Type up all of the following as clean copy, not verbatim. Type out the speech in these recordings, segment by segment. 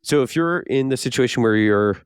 So if you're in the situation where you're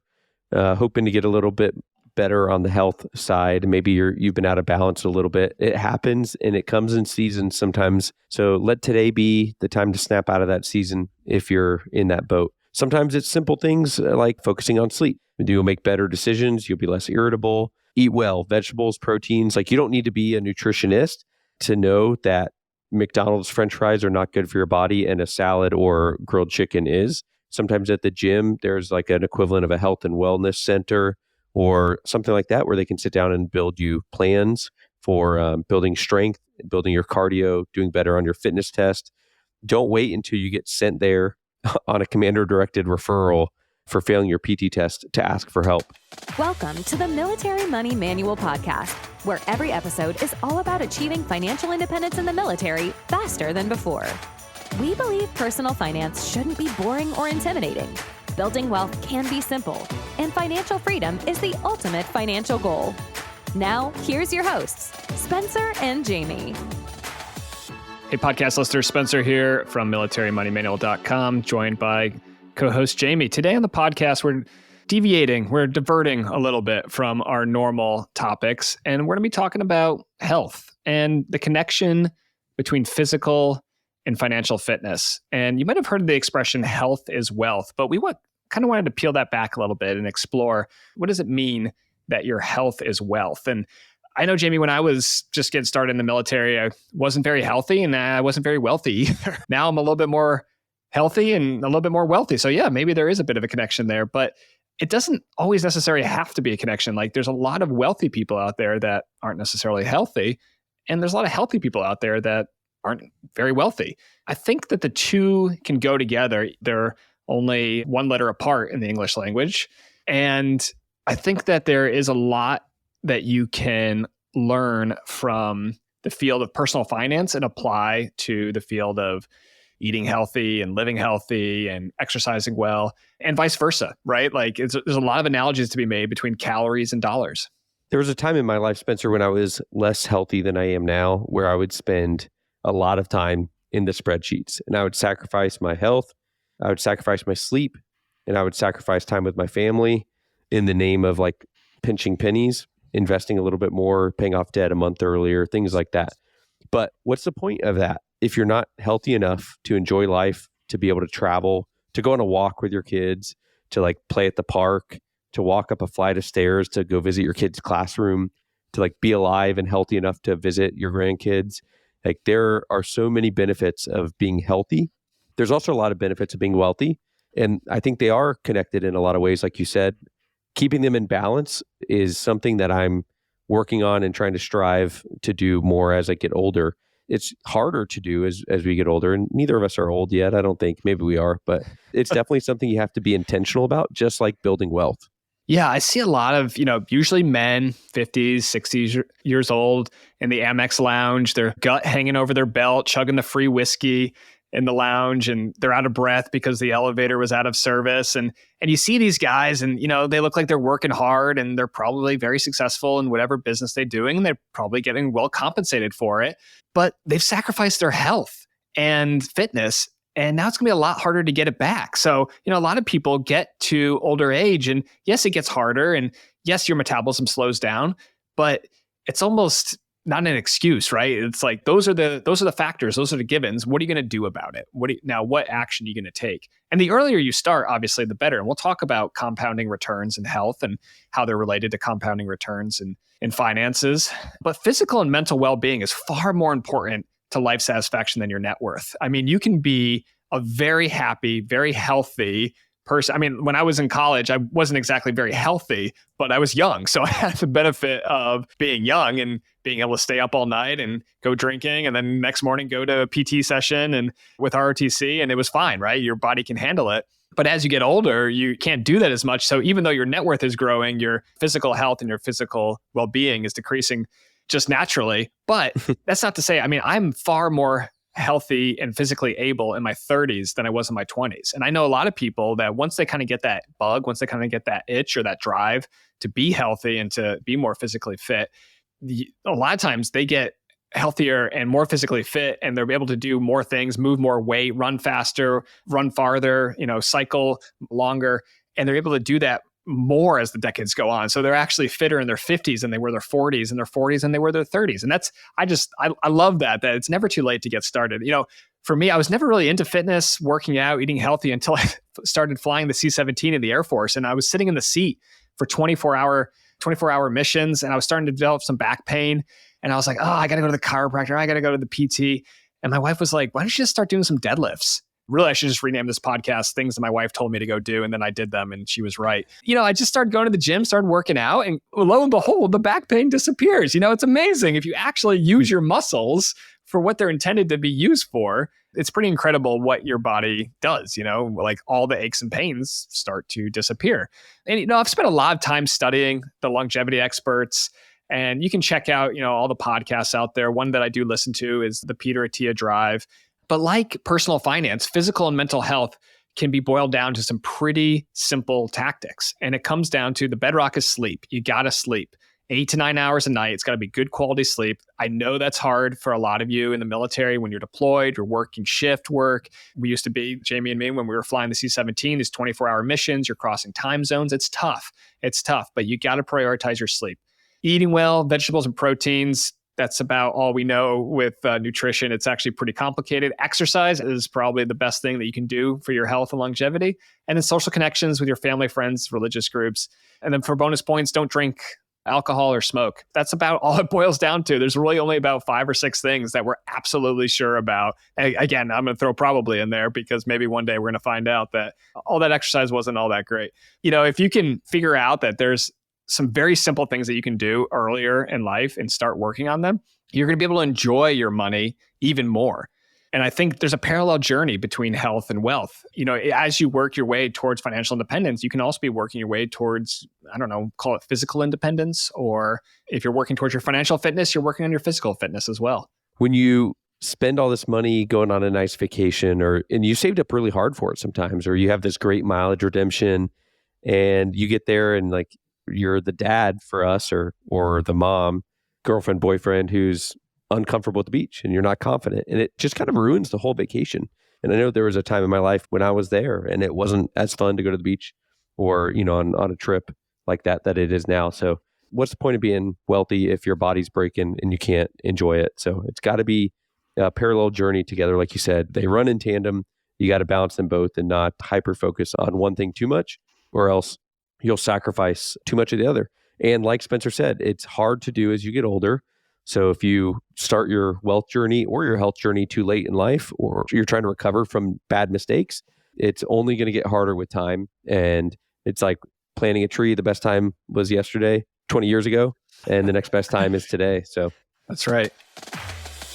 hoping to get a little bit better on the health side, maybe you've been out of balance a little bit. It happens and it comes in seasons sometimes. So let today be the time to snap out of that season if you're in that boat. Sometimes it's simple things like focusing on sleep. You'll make better decisions. You'll be less irritable. Eat well, vegetables, proteins. Like you don't need to be a nutritionist to know that McDonald's French fries are not good for your body and a salad or grilled chicken is. Sometimes at the gym, there's like an equivalent of a health and wellness center or something like that where they can sit down and build you plans for building strength, building your cardio, doing better on your fitness test. Don't wait until you get sent there on a commander-directed referral for failing your PT test to ask for help. Welcome to the Military Money Manual Podcast, where every episode is all about achieving financial independence in the military faster than before. We believe personal finance shouldn't be boring or intimidating. Building wealth can be simple, and financial freedom is the ultimate financial goal. Now, here's your hosts, Spencer and Jamie. Hey, podcast listener, Spencer here from militarymoneymanual.com, joined by co-host Jamie. Today on the podcast, we're diverting a little bit from our normal topics, and we're going to be talking about health and the connection between physical and financial fitness. And you might have heard the expression health is wealth, but we kind of wanted to peel that back a little bit and explore what does it mean that your health is wealth. And I know, Jamie, when I was just getting started in the military, I wasn't very healthy and I wasn't very wealthy either. Now I'm a little bit more healthy and a little bit more wealthy. So yeah, maybe there is a bit of a connection there, but it doesn't always necessarily have to be a connection. Like there's a lot of wealthy people out there that aren't necessarily healthy. And there's a lot of healthy people out there that aren't very wealthy. I think that the two can go together. They're only one letter apart in the English language. And I think that there is a lot that you can learn from the field of personal finance and apply to the field of eating healthy and living healthy and exercising well and vice versa, right? Like there's a lot of analogies to be made between calories and dollars. There was a time in my life, Spencer, when I was less healthy than I am now, where I would spend a lot of time in the spreadsheets and I would sacrifice my health, I would sacrifice my sleep, and I would sacrifice time with my family in the name of like pinching pennies, investing a little bit more, paying off debt a month earlier, things like that. But what's the point of that if you're not healthy enough to enjoy life, to be able to travel, to go on a walk with your kids, to like play at the park, to walk up a flight of stairs, to go visit your kid's classroom, to like be alive and healthy enough to visit your grandkids? Like there are so many benefits of being healthy. There's also a lot of benefits of being wealthy. And I think they are connected in a lot of ways. Like you said, keeping them in balance is something that I'm working on and trying to strive to do more as I get older. It's harder to do as we get older, and neither of us are old yet. I don't think. Maybe we are, but it's definitely something you have to be intentional about, just like building wealth. Yeah, I see a lot of, usually men, 50s, 60s years old in the Amex lounge, their gut hanging over their belt, chugging the free whiskey in the lounge, and they're out of breath because the elevator was out of service. And you see these guys and, they look like they're working hard and they're probably very successful in whatever business they're doing. And they're probably getting well compensated for it, but they've sacrificed their health and fitness. And now it's going to be a lot harder to get it back. So, a lot of people get to older age and yes, it gets harder. And yes, your metabolism slows down, but it's almost not an excuse, right? It's like, those are the factors. Those are the givens. What are you going to do about it? What action are you going to take? And the earlier you start, obviously, the better. And we'll talk about compounding returns in health and how they're related to compounding returns in finances. But physical and mental well-being is far more important to life satisfaction than your net worth. I mean, you can be a very happy, very healthy person. I mean, when I was in college, I wasn't exactly very healthy, but I was young. So I had the benefit of being young and being able to stay up all night and go drinking and then next morning go to a PT session and with ROTC, and it was fine, right? Your body can handle it. But as you get older, you can't do that as much. So even though your net worth is growing, your physical health and your physical well-being is decreasing just naturally. But that's not to say, I'm far more healthy and physically able in my 30s than I was in my 20s. And I know a lot of people that once they kind of get that bug, once they kind of get that itch or that drive to be healthy and to be more physically fit, a lot of times they get healthier and more physically fit, and they're able to do more things, move more weight, run faster, run farther, cycle longer. And they're able to do that more as the decades go on. So they're actually fitter in their 50s than they were their 40s, and their 40s than they were their 30s. And I love that it's never too late to get started. For me, I was never really into fitness, working out, eating healthy until I started flying the C-17 in the Air Force. And I was sitting in the seat for 24-hour missions, and I was starting to develop some back pain. And I was like, oh, I got to go to the chiropractor. I got to go to the PT. And my wife was like, why don't you just start doing some deadlifts? Really, I should just rename this podcast Things That My Wife Told Me to Go Do. And then I did them, and she was right. I just started going to the gym, started working out, and lo and behold, the back pain disappears. It's amazing. If you actually use your muscles for what they're intended to be used for, it's pretty incredible what your body does. Like all the aches and pains start to disappear. And, I've spent a lot of time studying the longevity experts. And you can check out, all the podcasts out there. One that I do listen to is the Peter Attia Drive. But like personal finance, physical and mental health can be boiled down to some pretty simple tactics. And it comes down to the bedrock is sleep. You got to sleep 8 to 9 hours a night. It's got to be good quality sleep. I know that's hard for a lot of you in the military when you're deployed, you're working shift work. We used to be, Jamie and me, when we were flying the C-17, these 24-hour missions, you're crossing time zones. It's tough, but you got to prioritize your sleep. Eating well, vegetables and proteins, that's about all we know with nutrition. It's actually pretty complicated. Exercise is probably the best thing that you can do for your health and longevity. And then social connections with your family, friends, religious groups. And then for bonus points, don't drink alcohol or smoke. That's about all it boils down to. There's really only about 5 or 6 things that we're absolutely sure about. And again, I'm going to throw probably in there because maybe one day we're going to find out that all that exercise wasn't all that great. If you can figure out that there's some very simple things that you can do earlier in life and start working on them, you're going to be able to enjoy your money even more. And I think there's a parallel journey between health and wealth. As you work your way towards financial independence, you can also be working your way towards, call it physical independence. Or if you're working towards your financial fitness, you're working on your physical fitness as well. When you spend all this money going on a nice vacation, and you saved up really hard for it sometimes, or you have this great mileage redemption and you get there and like, you're the dad for us or the mom, girlfriend, boyfriend who's uncomfortable at the beach and you're not confident. And it just kind of ruins the whole vacation. And I know there was a time in my life when I was there and it wasn't as fun to go to the beach or, on a trip like that it is now. So what's the point of being wealthy if your body's breaking and you can't enjoy it? So it's got to be a parallel journey together. Like you said, they run in tandem. You got to balance them both and not hyper focus on one thing too much, or else you'll sacrifice too much of the other. And like Spencer said, it's hard to do as you get older. So if you start your wealth journey or your health journey too late in life, or you're trying to recover from bad mistakes, it's only going to get harder with time. And it's like planting a tree. The best time was yesterday, 20 years ago, and the next best time is today. So that's right.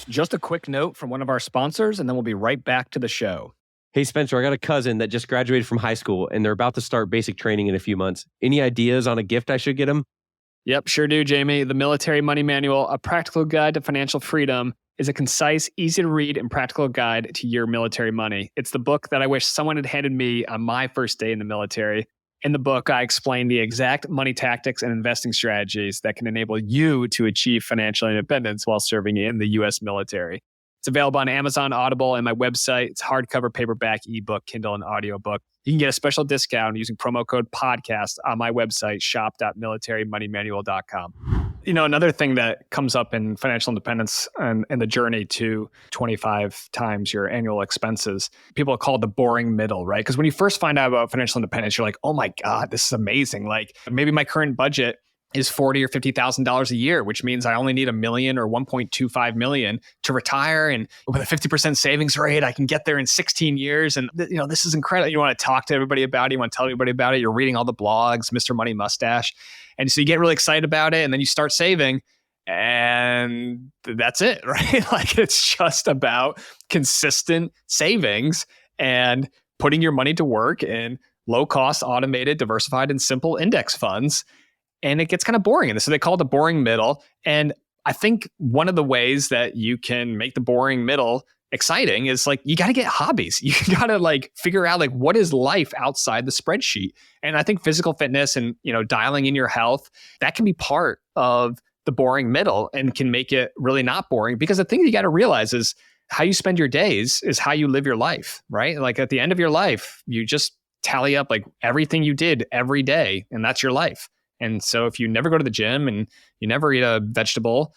Just a quick note from one of our sponsors, and then we'll be right back to the show. Hey, Spencer, I got a cousin that just graduated from high school and they're about to start basic training in a few months. Any ideas on a gift I should get him? Yep, sure do, Jamie. The Military Money Manual, A Practical Guide to Financial Freedom, is a concise, easy to read, and practical guide to your military money. It's the book that I wish someone had handed me on my first day in the military. In the book, I explain the exact money tactics and investing strategies that can enable you to achieve financial independence while serving in the U.S. military. It's available on Amazon, Audible, and my website. It's hardcover, paperback, ebook, Kindle, and audiobook. You can get a special discount using promo code podcast on my website, shop.militarymoneymanual.com. Another thing that comes up in financial independence and the journey to 25 times your annual expenses, people call it the boring middle, right? Because when you first find out about financial independence, you're like, oh my God, this is amazing. Like maybe my current budget is $40,000 or $50,000 a year, which means I only need $1 million or $1.25 million to retire. And with a 50% savings rate, I can get there in 16 years. And this is incredible. You want to talk to everybody about it. You want to tell everybody about it. You're reading all the blogs, Mr. Money Mustache. And so you get really excited about it and then you start saving and that's it, right? Like it's just about consistent savings and putting your money to work in low cost, automated, diversified, and simple index funds. And it gets kind of boring. And so they call it the boring middle. And I think one of the ways that you can make the boring middle exciting is like, you got to get hobbies. You got to like figure out like, what is life outside the spreadsheet? And I think physical fitness and, dialing in your health, that can be part of the boring middle and can make it really not boring. Because the thing you got to realize is how you spend your days is how you live your life, right? Like at the end of your life, you just tally up like everything you did every day, and that's your life. And so if you never go to the gym and you never eat a vegetable,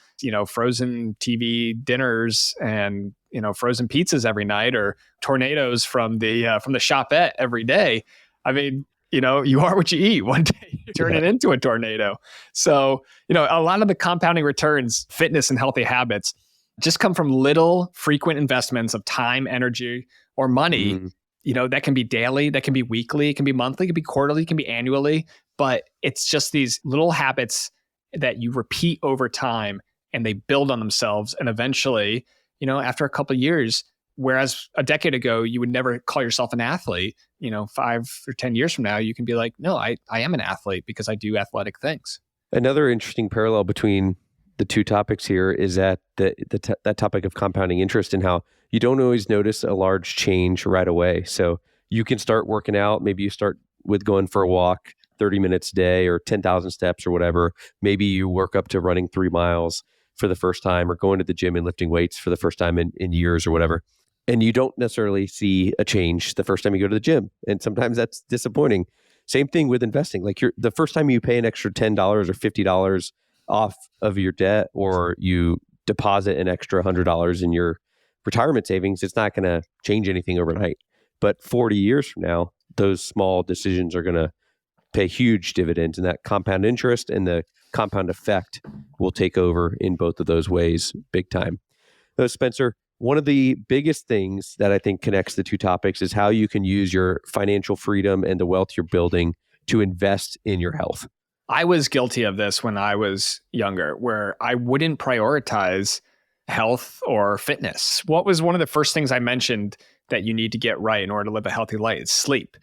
frozen TV dinners and, frozen pizzas every night, or tornadoes from the shopette every day, I mean, you are what you eat. One day you turn it into a tornado. So, a lot of the compounding returns, fitness and healthy habits just come from little frequent investments of time, energy, or money. That can be daily, that can be weekly, it can be monthly, it can be quarterly, it can be annually. But it's just these little habits that you repeat over time and they build on themselves. And eventually, after a couple of years, whereas a decade ago, you would never call yourself an athlete, 5 or 10 years from now, you can be like, no, I am an athlete because I do athletic things. Another interesting parallel between the two topics here is that that topic of compounding interest and how you don't always notice a large change right away. So you can start working out. Maybe you start with going for a walk 30 minutes a day or 10,000 steps or whatever. Maybe you work up to running 3 miles for the first time, or going to the gym and lifting weights for the first time in years or whatever. And you don't necessarily see a change the first time you go to the gym. And sometimes that's disappointing. Same thing with investing. Like the first time you pay an extra $10 or $50 off of your debt, or you deposit an extra $100 in your retirement savings, it's not going to change anything overnight. But 40 years from now, those small decisions are going to pay huge dividends, and that compound interest and the compound effect will take over in both of those ways big time. So Spencer, one of the biggest things that I think connects the two topics is how you can use your financial freedom and the wealth you're building to invest in your health. I was guilty of this when I was younger, where I wouldn't prioritize health or fitness. What was one of the first things I mentioned that you need to get right in order to live a healthy life? Is sleep.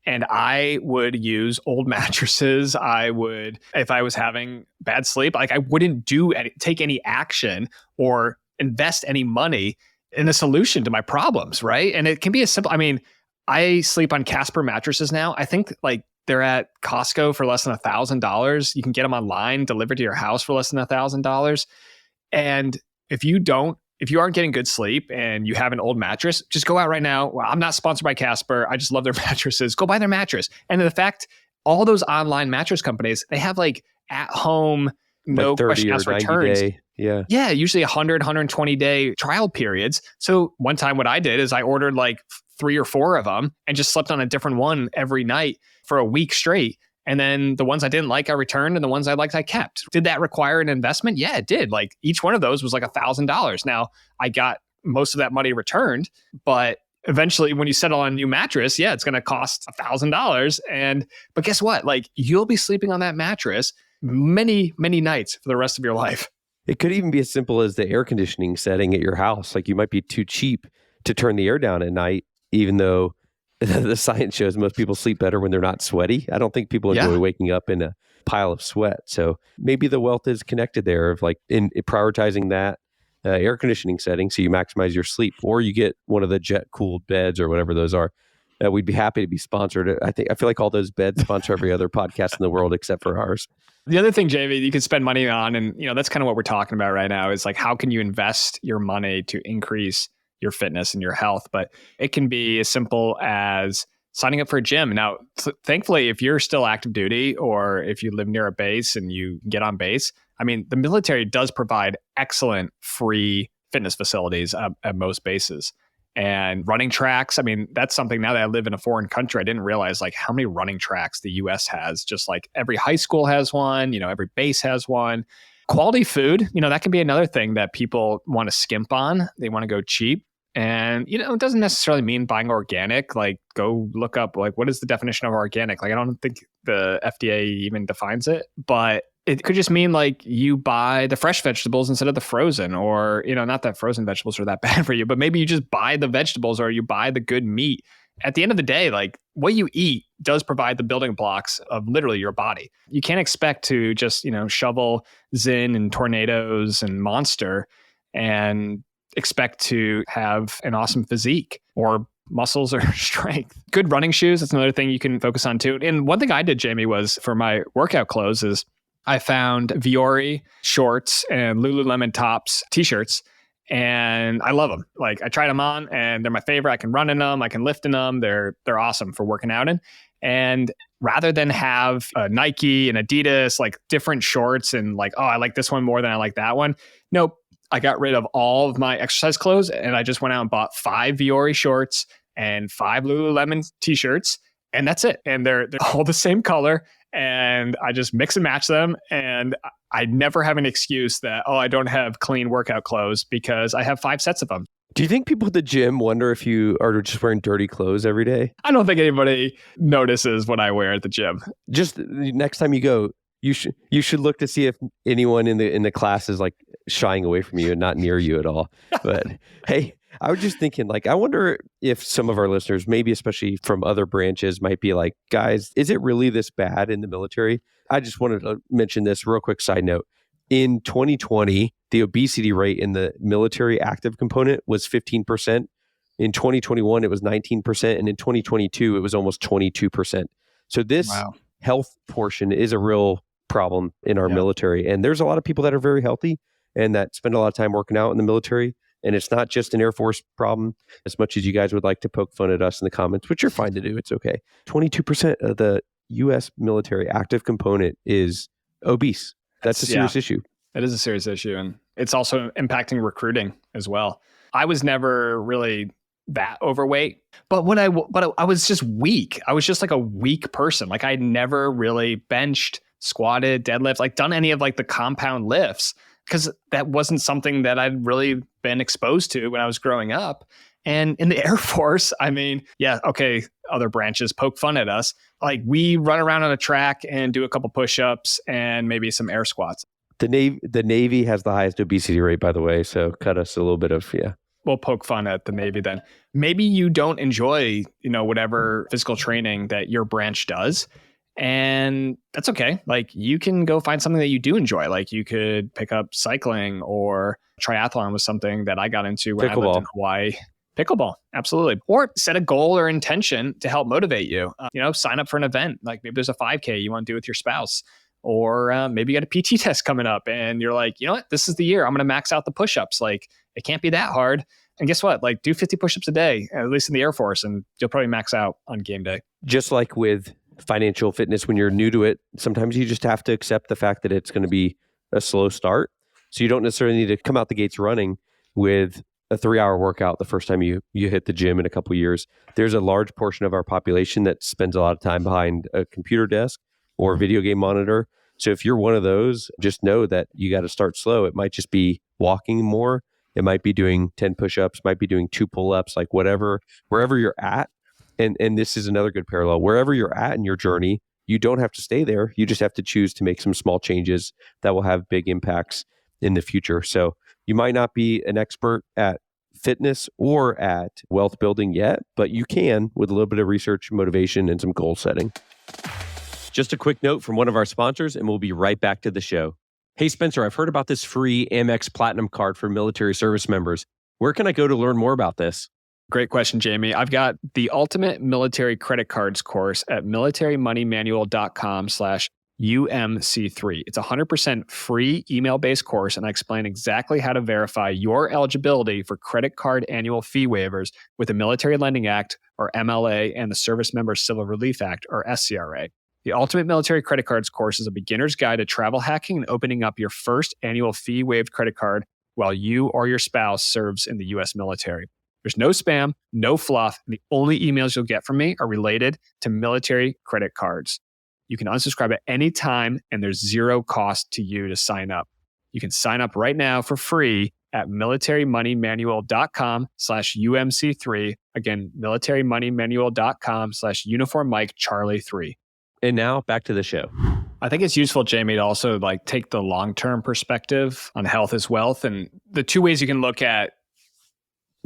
And I would use old mattresses. If I was having bad sleep, like I wouldn't take any action or invest any money in a solution to my problems, right? And it can be as simple. I mean, I sleep on Casper mattresses now. I think like they're at Costco for less than $1,000. You can get them online, delivered to your house for less than $1,000. And if you aren't getting good sleep and you have an old mattress, just go out right now. Well, I'm not sponsored by Casper. I just love their mattresses. Go buy their mattress. And the fact, all those online mattress companies, they have like at home, no question asked returns. Day. Yeah. Yeah. Usually 100, 120 day trial periods. So one time what I did is I ordered like 3 or 4 of them and just slept on a different one every night for a week straight. And then the ones I didn't like, I returned, and the ones I liked, I kept. Did that require an investment? Yeah, it did. Like each one of those was like $1,000. Now I got most of that money returned, but eventually when you settle on a new mattress, yeah, it's going to cost $1,000. But guess what? Like you'll be sleeping on that mattress many, many nights for the rest of your life. It could even be as simple as the air conditioning setting at your house. Like you might be too cheap to turn the air down at night, even though the science shows most people sleep better when they're not sweaty. I don't think people enjoy waking up in a pile of sweat. So maybe the wealth is connected there of like in prioritizing that air conditioning setting so you maximize your sleep, or you get one of the jet cooled beds or whatever those are. We'd be happy to be sponsored. I feel like all those beds sponsor every other podcast in the world except for ours. The other thing, JV, you can spend money on, and that's kind of what we're talking about right now, is like how can you invest your money to increase your fitness and your health. But it can be as simple as signing up for a gym. Now, thankfully, if you're still active duty or if you live near a base and you get on base, I mean, the military does provide excellent free fitness facilities at most bases. And running tracks, I mean, that's something now that I live in a foreign country, I didn't realize like how many running tracks the US has. Just like every high school has one, every base has one. Quality food, that can be another thing that people want to skimp on. They want to go cheap. And, it doesn't necessarily mean buying organic. Like, go look up, like, what is the definition of organic? Like, I don't think the FDA even defines it. But it could just mean, like, you buy the fresh vegetables instead of the frozen. Or, not that frozen vegetables are that bad for you, but maybe you just buy the vegetables or you buy the good meat. At the end of the day, like, what you eat does provide the building blocks of literally your body. You can't expect to just, shovel Zyn and tornadoes and Monster and expect to have an awesome physique or muscles or strength. Good running shoes, that's another thing you can focus on too. And one thing I did, Jamie, was for my workout clothes is I found Viore shorts and Lululemon tops t-shirts, and I love them. Like I tried them on and they're my favorite. I can run in them, I can lift in them. They're awesome for working out in. And rather than have Nike and Adidas, like different shorts and like, oh, I like this one more than I like that one. Nope. I got rid of all of my exercise clothes and I just went out and bought 5 Viore shorts and 5 Lululemon t-shirts. And that's it. And they're all the same color. And I just mix and match them. And I never have an excuse that, oh, I don't have clean workout clothes because I have 5 sets of them. Do you think people at the gym wonder if you are just wearing dirty clothes every day? I don't think anybody notices what I wear at the gym. Just next time you go, you should look to see if anyone in the class is like shying away from you and not near you at all. But hey, I was just thinking, like, I wonder if some of our listeners, maybe especially from other branches, might be like, guys, is it really this bad in the military? I just wanted to mention this real quick side note. In 2020, the obesity rate in the military active component was 15%. In 2021, it was 19%. And in 2022, it was almost 22%. So this health portion is a real problem in our military. And there's a lot of people that are very healthy and that spend a lot of time working out in the military. And it's not just an Air Force problem, as much as you guys would like to poke fun at us in the comments, which you're fine to do. It's okay. 22% of the U.S. military active component is obese. That's a serious issue. It is a serious issue. And it's also impacting recruiting as well. I was never really that overweight, but I was just weak. I was just like a weak person. Like I never really benched, squatted, deadlift, like done any of like the compound lifts because that wasn't something that I'd really been exposed to when I was growing up. And in the Air Force, I mean, yeah, okay, other branches poke fun at us. Like we run around on a track and do a couple push-ups and maybe some air squats. The Navy has the highest obesity rate, by the way. So cut us a little bit of, We'll poke fun at the Navy then. Maybe you don't enjoy, whatever physical training that your branch does. And that's okay. Like you can go find something that you do enjoy. Like you could pick up cycling, or triathlon was something that I got into when I lived in Hawaii. Pickleball, absolutely. Or set a goal or intention to help motivate you. Sign up for an event. Like maybe there's a 5K you want to do with your spouse. Or maybe you got a PT test coming up and you're like, you know what, this is the year. I'm going to max out the push-ups. Like it can't be that hard. And guess what? Like do 50 push-ups a day, at least in the Air Force, and you'll probably max out on game day. Just like with financial fitness, when you're new to it, sometimes you just have to accept the fact that it's going to be a slow start. So you don't necessarily need to come out the gates running with a 3-hour workout the first time you hit the gym in a couple of years. There's a large portion of our population that spends a lot of time behind a computer desk or video game monitor. So if you're one of those, just know that you got to start slow. It might just be walking more. It might be doing 10 push-ups, might be doing 2 pull-ups, like whatever, wherever you're at. And this is another good parallel. Wherever you're at in your journey, you don't have to stay there. You just have to choose to make some small changes that will have big impacts in the future. So you might not be an expert at fitness or at wealth building yet, but you can with a little bit of research, motivation, and some goal setting. Just a quick note from one of our sponsors, and we'll be right back to the show. Hey, Spencer, I've heard about this free Amex Platinum card for military service members. Where can I go to learn more about this? Great question, Jamie. I've got the Ultimate Military Credit Cards course at militarymoneymanual.com/UMC3. It's a 100% free email-based course, and I explain exactly how to verify your eligibility for credit card annual fee waivers with the Military Lending Act, or MLA, and the Service Members Civil Relief Act, or SCRA. The Ultimate Military Credit Cards course is a beginner's guide to travel hacking and opening up your first annual fee-waived credit card while you or your spouse serves in the U.S. military. There's no spam, no fluff, and the only emails you'll get from me are related to military credit cards. You can unsubscribe at any time, and there's zero cost to you to sign up. You can sign up right now for free at militarymoneymanual.com/UMC3. Again, militarymoneymanual.com/uniform Mike Charlie 3. And now back to the show. I think it's useful, Jamie, to also like take the long-term perspective on health is wealth. And the 2 ways you can look at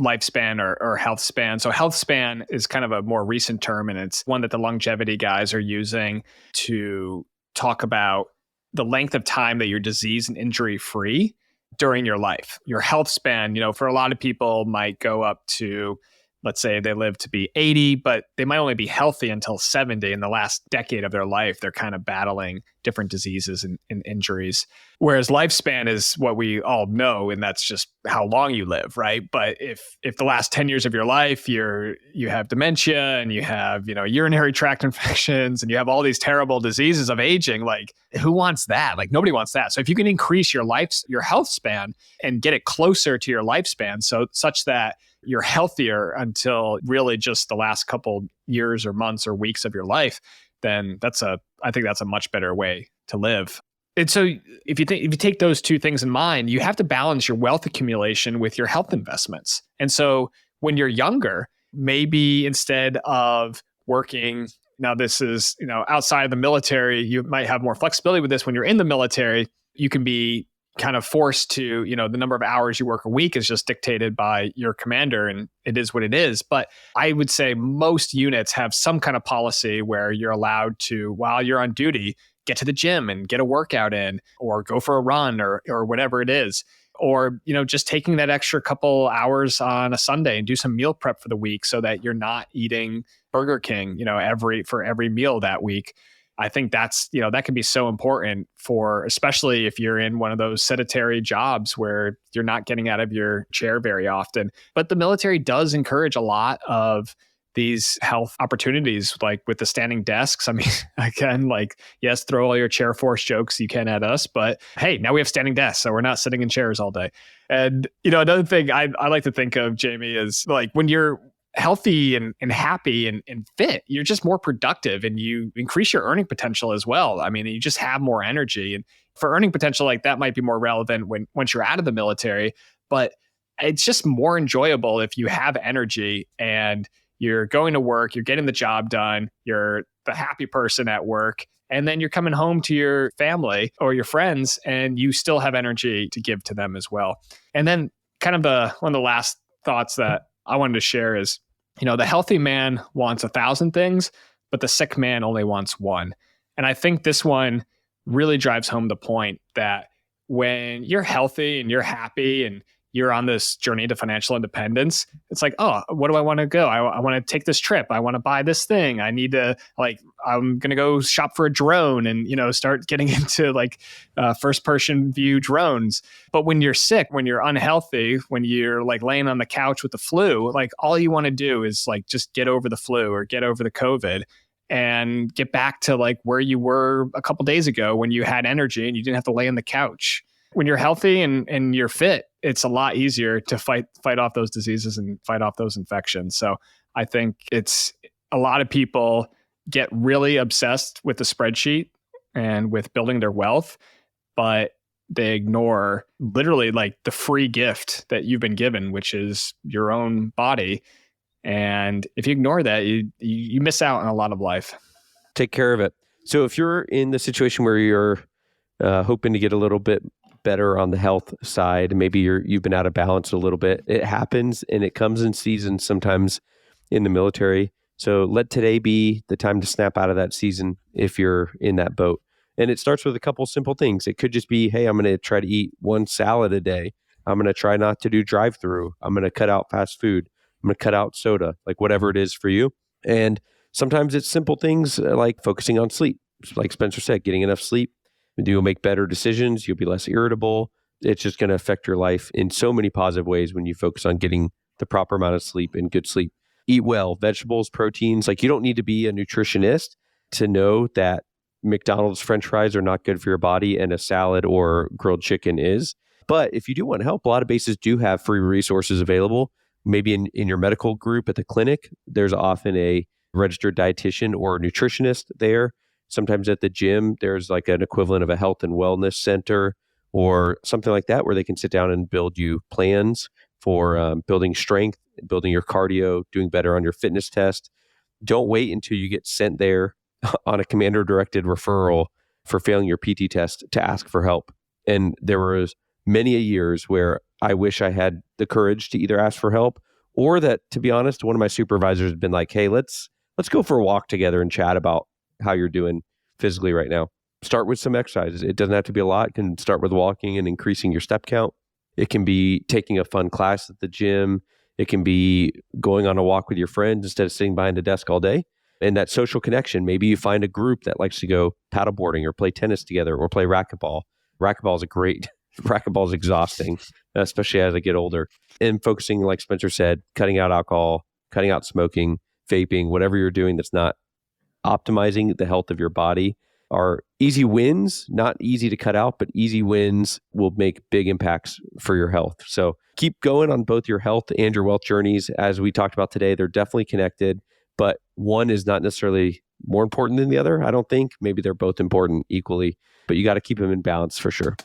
lifespan or health span. So health span is kind of a more recent term, and it's one that the longevity guys are using to talk about the length of time that you're disease and injury free during your life. Your health span, for a lot of people might go up to let's say they live to be 80, but they might only be healthy until 70. In the last decade of their life, they're kind of battling different diseases and injuries. Whereas lifespan is what we all know, and that's just how long you live, right? But if the last 10 years of your life, you have dementia and you have, urinary tract infections and you have all these terrible diseases of aging, like who wants that? Like nobody wants that. So if you can increase your health span and get it closer to your lifespan, so such that you're healthier until really just the last couple years or months or weeks of your life, then I think that's a much better way to live. And so if you take those two things in mind, you have to balance your wealth accumulation with your health investments. And so when you're younger, maybe instead of working, now this is, outside of the military, you might have more flexibility with this. When you're in the military, you can be kind of forced to, the number of hours you work a week is just dictated by your commander, and it is what it is. But I would say most units have some kind of policy where you're allowed to, while you're on duty, get to the gym and get a workout in, or go for a run, or whatever it is. Or, just taking that extra couple hours on a Sunday and do some meal prep for the week so that you're not eating Burger King, for every meal that week. I think that's, that can be so important for, especially if you're in one of those sedentary jobs where you're not getting out of your chair very often. But the military does encourage a lot of these health opportunities, like with the standing desks. I mean, again, yes, throw all your chair force jokes you can at us, but hey, now we have standing desks, so we're not sitting in chairs all day. And, another thing I like to think of, Jamie, is like when you're healthy and happy and fit, you're just more productive and you increase your earning potential as well. I mean, you just have more energy. And for earning potential, like that might be more relevant once you're out of the military, but it's just more enjoyable if you have energy and you're going to work, you're getting the job done, you're the happy person at work, and then you're coming home to your family or your friends and you still have energy to give to them as well. And then kind of one of the last thoughts that I wanted to share is, the healthy man wants 1,000 things, but the sick man only wants one. And I think this one really drives home the point that when you're healthy and you're happy and you're on this journey to financial independence, it's like, oh, what do I want to go? I want to take this trip. I want to buy this thing. I need to I'm going to go shop for a drone and, start getting into first person view drones. But when you're sick, when you're unhealthy, when you're laying on the couch with the flu, all you want to do is just get over the flu or get over the COVID and get back to where you were a couple days ago when you had energy and you didn't have to lay on the couch. When you're healthy and you're fit, it's a lot easier to fight off those diseases and fight off those infections. So I think it's a lot of people get really obsessed with the spreadsheet and with building their wealth, but they ignore literally the free gift that you've been given, which is your own body. And if you ignore that, you miss out on a lot of life. Take care of it. So if you're in the situation where you're hoping to get a little bit better on the health side, maybe you've been out of balance a little bit. It happens and it comes in seasons sometimes in the military. So let today be the time to snap out of that season if you're in that boat. And it starts with a couple simple things. It could just be, hey, I'm going to try to eat one salad a day. I'm going to try not to do drive-through. I'm going to cut out fast food. I'm going to cut out soda, whatever it is for you. And sometimes it's simple things like focusing on sleep. Like Spencer said, getting enough sleep. You'll make better decisions. You'll be less irritable. It's just going to affect your life in so many positive ways when you focus on getting the proper amount of sleep and good sleep. Eat well, vegetables, proteins. You don't need to be a nutritionist to know that McDonald's French fries are not good for your body and a salad or grilled chicken is. But if you do want to help, a lot of bases do have free resources available. Maybe in your medical group at the clinic, there's often a registered dietitian or nutritionist there. Sometimes at the gym, there's an equivalent of a health and wellness center or something like that where they can sit down and build you plans for building strength, building your cardio, doing better on your fitness test. Don't wait until you get sent there on a commander-directed referral for failing your PT test to ask for help. And there was many a years where I wish I had the courage to either ask for help or that, to be honest, one of my supervisors had been like, hey, let's go for a walk together and chat about how you're doing physically right now. Start with some exercises. It doesn't have to be a lot. It can start with walking and increasing your step count. It can be taking a fun class at the gym. It can be going on a walk with your friends instead of sitting behind a desk all day. And that social connection, maybe you find a group that likes to go paddleboarding or play tennis together or play racquetball. Racquetball is exhausting, especially as I get older. And focusing, like Spencer said, cutting out alcohol, cutting out smoking, vaping, whatever you're doing that's not optimizing the health of your body are easy wins, not easy to cut out, but easy wins will make big impacts for your health. So keep going on both your health and your wealth journeys. As we talked about today, they're definitely connected, but one is not necessarily more important than the other. I don't think. Maybe they're both important equally, but you got to keep them in balance for sure.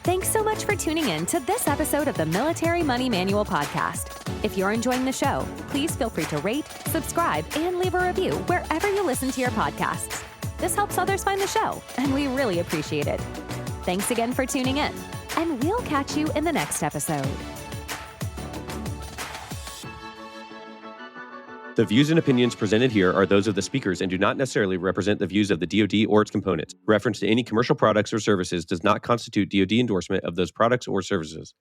Thanks so much for tuning in to this episode of the Military Money Manual podcast. If you're enjoying the show, please feel free to rate, subscribe, and leave a review wherever you listen to your podcasts. This helps others find the show, and we really appreciate it. Thanks again for tuning in, and we'll catch you in the next episode. The views and opinions presented here are those of the speakers and do not necessarily represent the views of the DoD or its components. Reference to any commercial products or services does not constitute DoD endorsement of those products or services.